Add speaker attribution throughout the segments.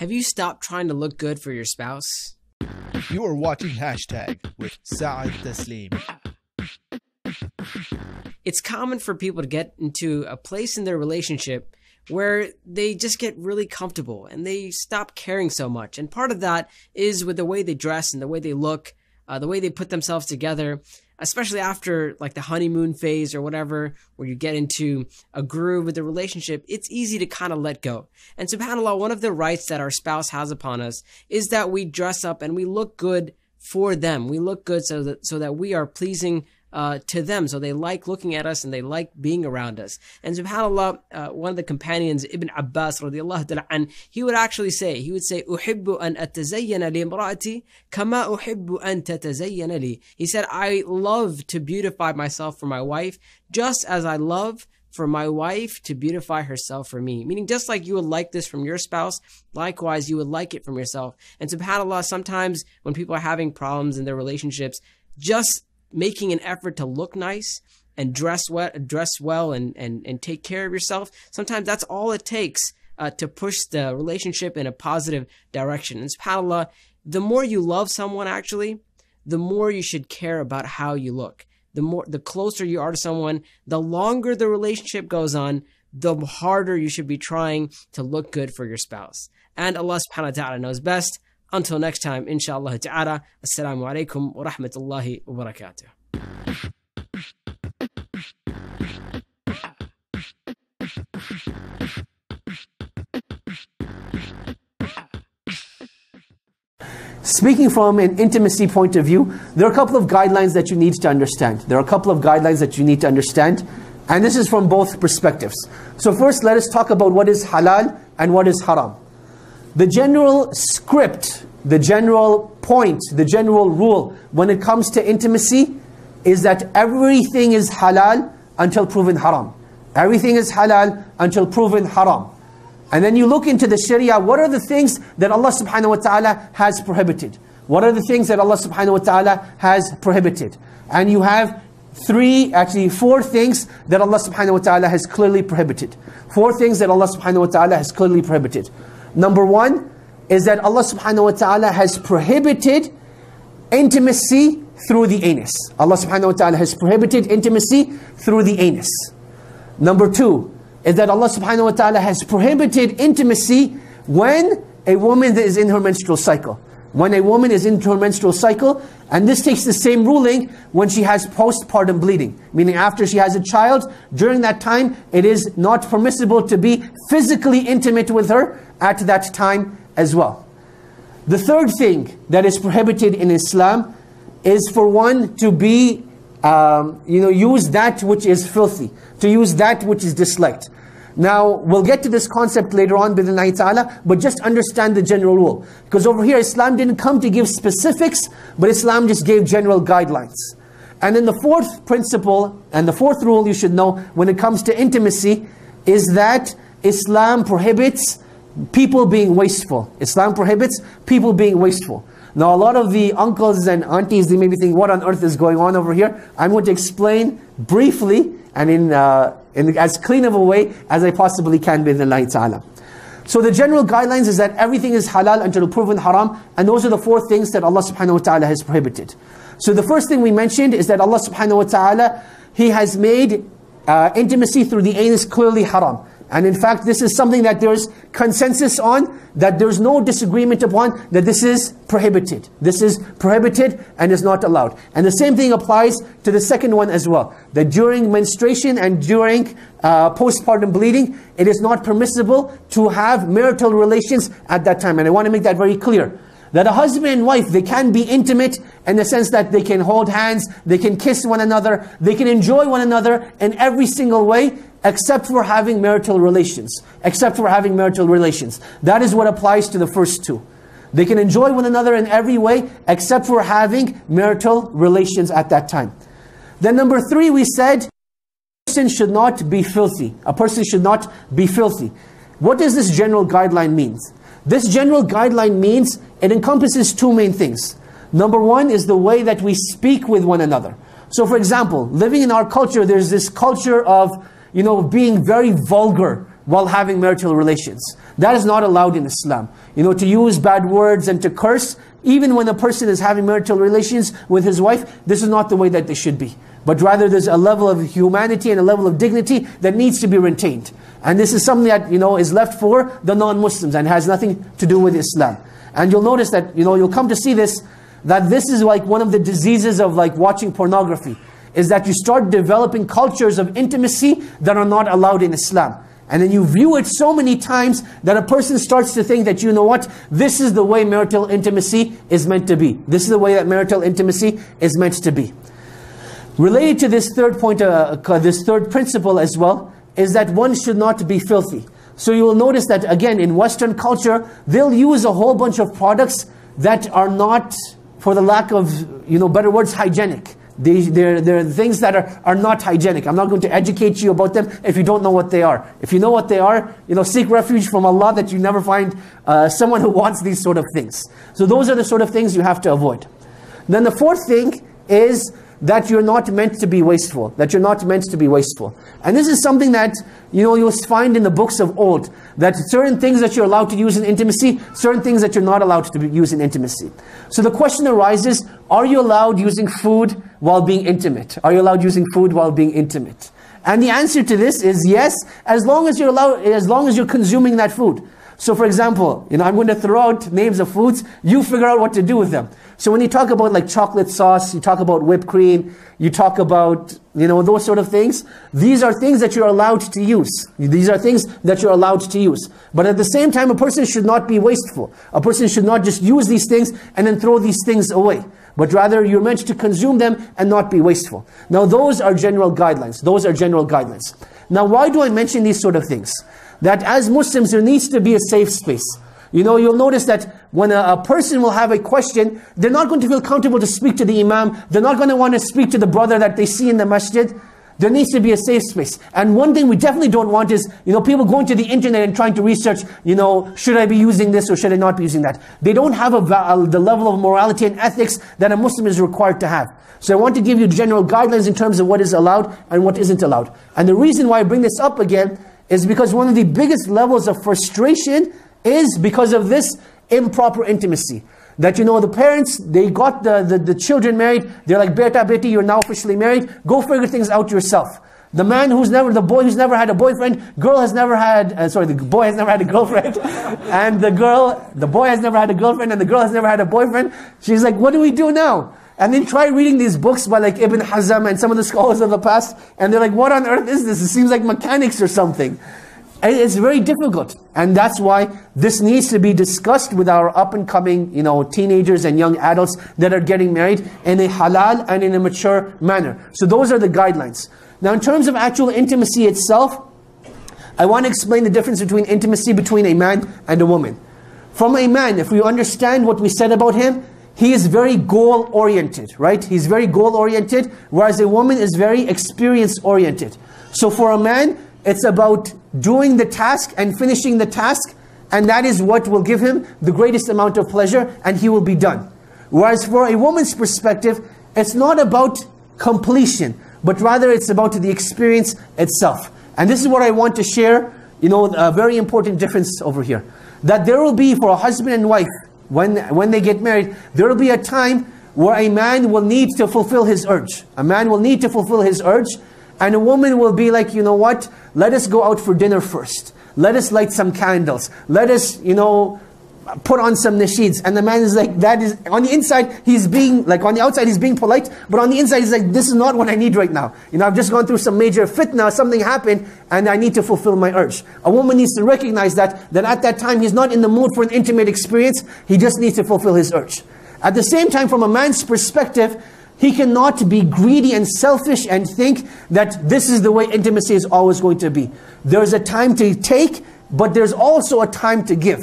Speaker 1: Have you stopped trying to look good for your spouse?
Speaker 2: You are watching Hashtag with Saad Tasleem.
Speaker 1: It's common for people to get into a place in their relationship where they just get really comfortable and they stop caring so much. And part of that is with the way they dress and the way they look, the way they put themselves together, especially after like the honeymoon phase or whatever, where you get into a groove with the relationship. It's easy to kind of let go. And subhanAllah, one of the rights that our spouse has upon us is that we dress up and we look good for them. We look good so that we are pleasing to them, so they like looking at us and they like being around us. And subhanAllah, one of the companions, Ibn Abbas radiallahu ta'ala an, he would say, أُحِبُّ أَنْ أَتَزَيَّنَ لِمْرَأَتِي كَمَا أُحِبُّ أَنْ تَتَزَيَّنَ لِي. He said, I love to beautify myself for my wife, just as I love for my wife to beautify herself for me. Meaning, just like you would like this from your spouse, likewise you would like it from yourself. And subhanAllah, sometimes when people are having problems in their relationships, just making an effort to look nice and dress well and take care of yourself, sometimes that's all it takes to push the relationship in a positive direction. And subhanAllah, the more you love someone, actually, the more you should care about how you look. The closer you are to someone, the longer the relationship goes on, the harder you should be trying to look good for your spouse. And Allah subhanahu wa ta'ala knows best. Until next time, inshallah ta'ala, assalamu alaikum wa rahmatullahi wa barakatuh.
Speaker 3: Speaking from an intimacy point of view, there are a couple of guidelines that you need to understand. And this is from both perspectives. So first, let us talk about what is halal and what is haram. The general script, the general point, the general rule when it comes to intimacy is that everything is halal until proven haram. Everything is halal until proven haram. And then you look into the Sharia, what are the things that Allah subhanahu wa ta'ala has prohibited? What are the things that Allah subhanahu wa ta'ala has prohibited? And you have four things that Allah subhanahu wa ta'ala has clearly prohibited. Four things that Allah subhanahu wa ta'ala has clearly prohibited. Number one is that Allah subhanahu wa ta'ala has prohibited intimacy through the anus. Allah subhanahu wa ta'ala has prohibited intimacy through the anus. Number two is that Allah subhanahu wa ta'ala has prohibited intimacy when a woman is in her menstrual cycle. When a woman is in her menstrual cycle, and this takes the same ruling when she has postpartum bleeding. Meaning after she has a child, during that time, it is not permissible to be physically intimate with her at that time as well. The third thing that is prohibited in Islam is for one to be, use that which is filthy, to use that which is disliked. Now, we'll get to this concept later on, bi'idhnillahi ta'ala, but just understand the general rule. Because over here, Islam didn't come to give specifics, but Islam just gave general guidelines. And then the fourth principle, and the fourth rule you should know when it comes to intimacy, is that Islam prohibits people being wasteful. Islam prohibits people being wasteful. Now, a lot of the uncles and aunties, they may be thinking, what on earth is going on over here? I'm going to explain briefly and in as clean of a way as I possibly can, bi'idhnillahi ta'ala. So the general guidelines is that everything is halal until proven haram, and those are the four things that Allah subhanahu wa ta'ala has prohibited. So the first thing we mentioned is that Allah subhanahu wa ta'ala, He has made intimacy through the anus clearly haram. And in fact, this is something that there's consensus on, that there's no disagreement upon, that this is prohibited. This is prohibited and is not allowed. And the same thing applies to the second one as well. That during menstruation and during postpartum bleeding, it is not permissible to have marital relations at that time. And I want to make that very clear. That a husband and wife, they can be intimate in the sense that they can hold hands, they can kiss one another, they can enjoy one another in every single way, except for having marital relations. Except for having marital relations. That is what applies to the first two. They can enjoy one another in every way, except for having marital relations at that time. Then number three, we said, a person should not be filthy. A person should not be filthy. What does this general guideline mean? This general guideline means it encompasses two main things. Number one is the way that we speak with one another. So for example, living in our culture, there's this culture of, being very vulgar while having marital relations. That is not allowed in Islam. You know, to use bad words and to curse, even when a person is having marital relations with his wife, this is not the way that they should be. But rather there's a level of humanity and a level of dignity that needs to be retained. And this is something that, you know, is left for the non-Muslims and has nothing to do with Islam. And you'll notice that, you know, you'll come to see this, that this is like one of the diseases of like watching pornography, is that you start developing cultures of intimacy that are not allowed in Islam. And then you view it so many times that a person starts to think that, you know what, this is the way marital intimacy is meant to be. This is the way that marital intimacy is meant to be. Related to this third point, this third principle as well, is that one should not be filthy. So you will notice that again in Western culture, they'll use a whole bunch of products that are not, for the lack of, you know, better words, hygienic. They're things that are not hygienic. I'm not going to educate you about them if you don't know what they are. If you know what they are, you know, seek refuge from Allah that you never find someone who wants these sort of things. So those are the sort of things you have to avoid. Then the fourth thing is that you're not meant to be wasteful. That you're not meant to be wasteful. And this is something that, you know, you'll find in the books of old. That certain things that you're allowed to use in intimacy, certain things that you're not allowed to use in intimacy. So the question arises, are you allowed using food while being intimate? Are you allowed using food while being intimate? And the answer to this is yes, as long as you're consuming that food. So for example, you know, I'm going to throw out names of foods, you figure out what to do with them. So when you talk about like chocolate sauce, you talk about whipped cream, you talk about, you know, those sort of things, these are things that you're allowed to use. These are things that you're allowed to use. But at the same time, a person should not be wasteful. A person should not just use these things and then throw these things away. But rather, you're meant to consume them and not be wasteful. Now, those are general guidelines. Those are general guidelines. Now, why do I mention these sort of things? That as Muslims, there needs to be a safe space. You know, you'll notice that when a person will have a question, they're not going to feel comfortable to speak to the imam. They're not going to want to speak to the brother that they see in the masjid. There needs to be a safe space. And one thing we definitely don't want is, you know, people going to the internet and trying to research, you know, should I be using this or should I not be using that? They don't have the level of morality and ethics that a Muslim is required to have. So I want to give you general guidelines in terms of what is allowed and what isn't allowed. And the reason why I bring this up again is because one of the biggest levels of frustration is because of this improper intimacy. That, you know, the parents, they got the children married, they're like, beta, beti, you're now officially married, go figure things out yourself. The boy who's never had a boyfriend, the boy has never had a girlfriend, and the boy has never had a girlfriend, and the girl has never had a boyfriend. She's like, what do we do now? And then try reading these books by like Ibn Hazm and some of the scholars of the past, and they're like, what on earth is this? It seems like mechanics or something. And it's very difficult. And that's why this needs to be discussed with our up-and-coming, you know, teenagers and young adults that are getting married in a halal and in a mature manner. So those are the guidelines. Now in terms of actual intimacy itself, I want to explain the difference between intimacy between a man and a woman. From a man, if we understand what we said about him, he is very goal-oriented, right? He's very goal-oriented, whereas a woman is very experience-oriented. So for a man, it's about doing the task and finishing the task, and that is what will give him the greatest amount of pleasure, and he will be done. Whereas for a woman's perspective, it's not about completion, but rather it's about the experience itself. And this is what I want to share, you know, a very important difference over here. That there will be, for a husband and wife, when they get married, there will be a time where a man will need to fulfill his urge. A man will need to fulfill his urge, and a woman will be like, you know what, let us go out for dinner first. Let us light some candles. Let us, you know, put on some nasheeds. And the man is like, that is, on the inside, he's being, like on the outside, he's being polite, but on the inside, he's like, this is not what I need right now. You know, I've just gone through some major fitna, something happened, and I need to fulfill my urge. A woman needs to recognize that at that time, he's not in the mood for an intimate experience, he just needs to fulfill his urge. At the same time, from a man's perspective, he cannot be greedy and selfish and think that this is the way intimacy is always going to be. There's a time to take, but there's also a time to give.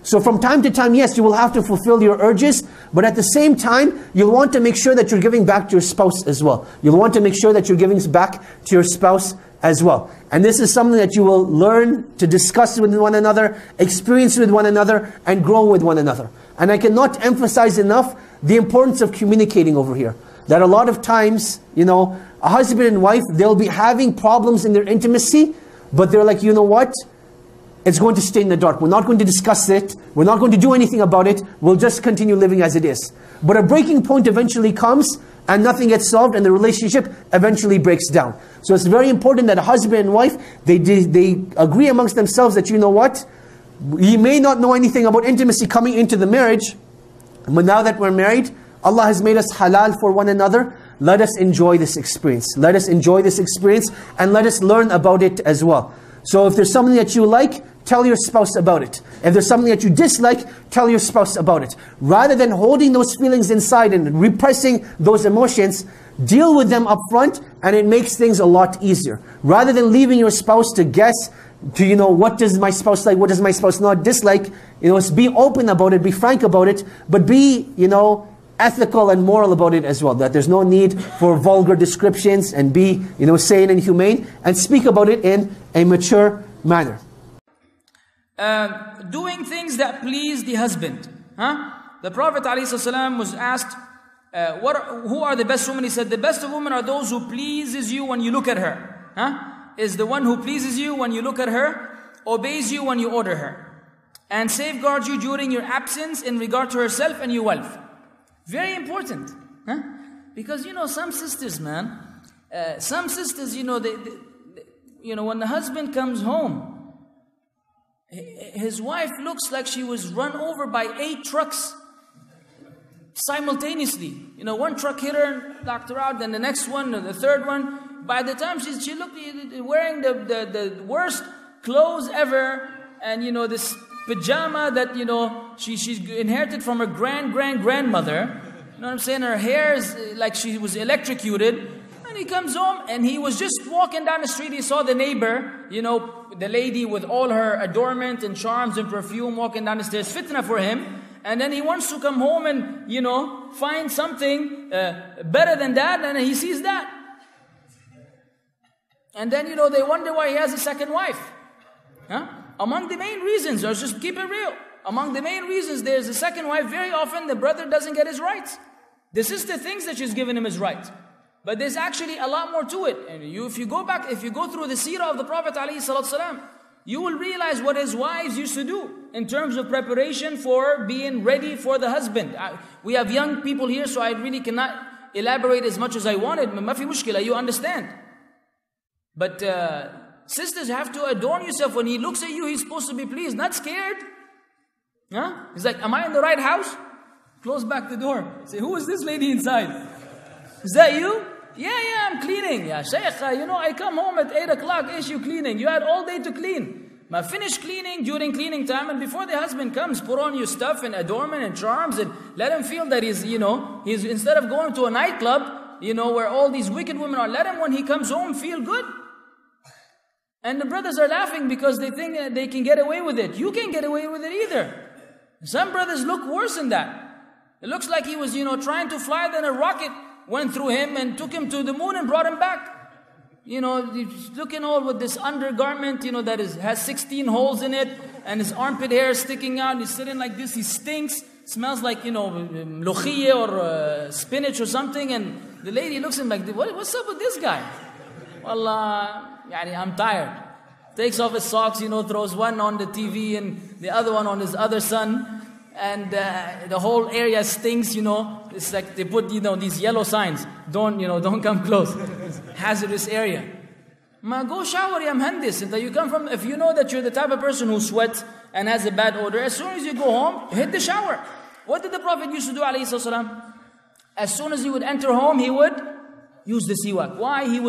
Speaker 3: So from time to time, yes, you will have to fulfill your urges, but at the same time, you'll want to make sure that you're giving back to your spouse as well. You'll want to make sure that you're giving back to your spouse as well. And this is something that you will learn to discuss with one another, experience with one another, and grow with one another. And I cannot emphasize enough the importance of communicating over here. That a lot of times, you know, a husband and wife, they'll be having problems in their intimacy, but they're like, you know what? it's going to stay in the dark. We're not going to discuss it. We're not going to do anything about it. We'll just continue living as it is. But a breaking point eventually comes, and nothing gets solved, and the relationship eventually breaks down. So it's very important that a husband and wife, they agree amongst themselves that, you know what, you may not know anything about intimacy coming into the marriage, but now that we're married, Allah has made us halal for one another. Let us enjoy this experience. Let us enjoy this experience, and let us learn about it as well. So if there's something that you like, tell your spouse about it. If there's something that you dislike, tell your spouse about it. Rather than holding those feelings inside and repressing those emotions, deal with them up front, and it makes things a lot easier. Rather than leaving your spouse to guess, to, you know, what does my spouse like, what does my spouse not dislike, you know, be open about it, be frank about it, but be, you know, ethical and moral about it as well. That there's no need for vulgar descriptions, and be, you know, sane and humane, and speak about it in a mature manner.
Speaker 4: Doing things that please the husband. The Prophet ﷺ was asked, who are the best women? He said, the best of women are those who pleases you when you look at her. Is the one who pleases you when you look at her, obeys you when you order her, and safeguards you during your absence in regard to herself and your wealth. Very important. Because, you know, some sisters, man, you know, you know, when the husband comes home, his wife looks like she was run over by 8 trucks simultaneously. You know, one truck hit her, knocked her out, then the next one, the third one. By the time she looked wearing the worst clothes ever, and, you know, this pajama that, you know, she's inherited from her grandmother. You know what I'm saying? Her hair is like she was electrocuted. And he comes home, and he was just walking down the street. He saw the neighbor, you know, the lady with all her adornment and charms and perfume walking down the stairs, fitna for him. And then he wants to come home and, you know, find something better than that, and he sees that. And then, you know, they wonder why he has a second wife. Among the main reasons, or just keep it real, among the main reasons there's a second wife, very often the brother doesn't get his rights. The sister thinks that she's given him his rights. But there's actually a lot more to it. And if you go through the seerah of the Prophet ﷺ, you will realize what his wives used to do in terms of preparation for being ready for the husband. We have young people here, so I really cannot elaborate as much as I wanted. Ma fi mushkila, you understand. But sisters have to adorn yourself. When he looks at you, he's supposed to be pleased, not scared. He's like, am I in the right house? Close back the door. Say, who is this lady inside? Is that you? Yeah, I'm cleaning. Yeah, Shaykh, you know, I come home at 8 o'clock, is you cleaning? You had all day to clean. Finish cleaning during cleaning time, and before the husband comes, put on your stuff and adornment and charms, and let him feel that he's, you know, he's, instead of going to a nightclub, you know, where all these wicked women are, let him, when he comes home, feel good. And the brothers are laughing because they think that they can get away with it. You can't get away with it either. Some brothers look worse than that. It looks like he was, you know, trying to fly, then a rocket went through him and took him to the moon and brought him back. You know, he's looking all with this undergarment, you know, that has 16 holes in it, and his armpit hair is sticking out. He's sitting like this, he stinks, smells like, you know, mlokhiyeh or spinach or something, and the lady looks at him like, what's up with this guy? Wallah, I'm tired. Takes off his socks, you know, throws one on the TV and the other one on his other son, and the whole area stinks, you know. It's like they put, you know, these yellow signs. Don't come close. Hazardous area. Go shower, ya mhandis. And you come from, if you know that you're the type of person who sweats and has a bad odor, as soon as you go home, hit the shower. What did the Prophet used to do, alayhi salam? As soon as he would enter home, he would use the siwak. Why? He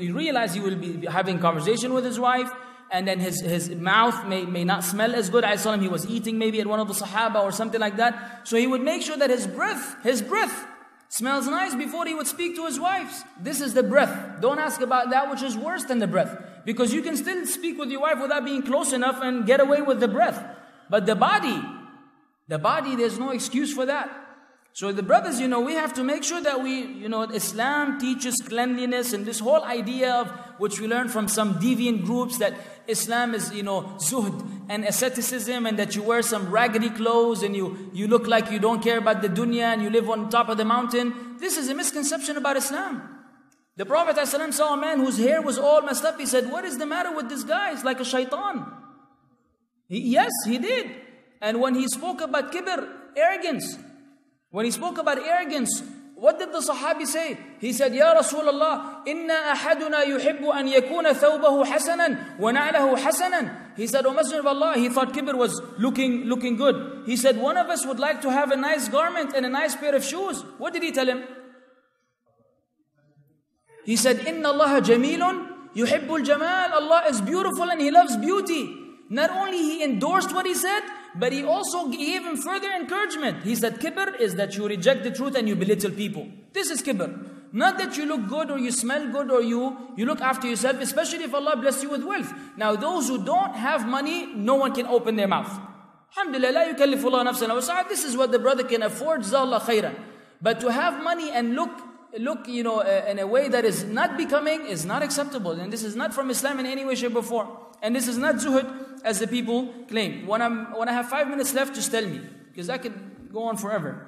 Speaker 4: realized he will be having conversation with his wife, and then his mouth may not smell as good. He was eating maybe at one of the Sahaba or something like that. So he would make sure that his breath smells nice before he would speak to his wives. This is the breath. Don't ask about that which is worse than the breath. Because you can still speak with your wife without being close enough and get away with the breath. But the body, there's no excuse for that. So the brothers, you know, we have to make sure that Islam teaches cleanliness, and this whole idea of which we learn from some deviant groups that Islam is, you know, zuhd and asceticism, and that you wear some raggedy clothes and you look like you don't care about the dunya and you live on top of the mountain. This is a misconception about Islam. The Prophet ﷺ saw a man whose hair was all messed up. He said, what is the matter with this guy? It's like a shaitan. Yes, he did. And when he spoke about kibr, arrogance, when he spoke about arrogance, what did the Sahabi say? He said, Ya Rasulullah, inna ahaduna yuhibbu an yakuna thawbahu hasanan wa na'lahu hasanan. He said, O Messenger of Allah, he thought kibr was looking good. He said, one of us would like to have a nice garment and a nice pair of shoes. What did he tell him? He said, Inna Allah jamilun yuhibbul jamal. Allah is beautiful and He loves beauty. Not only He endorsed what he said, but He also gave him further encouragement. He said, kibr is that you reject the truth and you belittle people. This is kibr. Not that you look good or you smell good or you look after yourself, especially if Allah bless you with wealth. Now those who don't have money, no one can open their mouth. Alhamdulillah, la yukallifullah nafsan wa sa'at. This is what the brother can afford, jazakallah khairan. But to have money and look in a way that is not becoming is not acceptable. And this is not from Islam in any way, shape or form. And this is not zuhud as the people claim. When I have 5 minutes left, just tell me, because I could go on forever.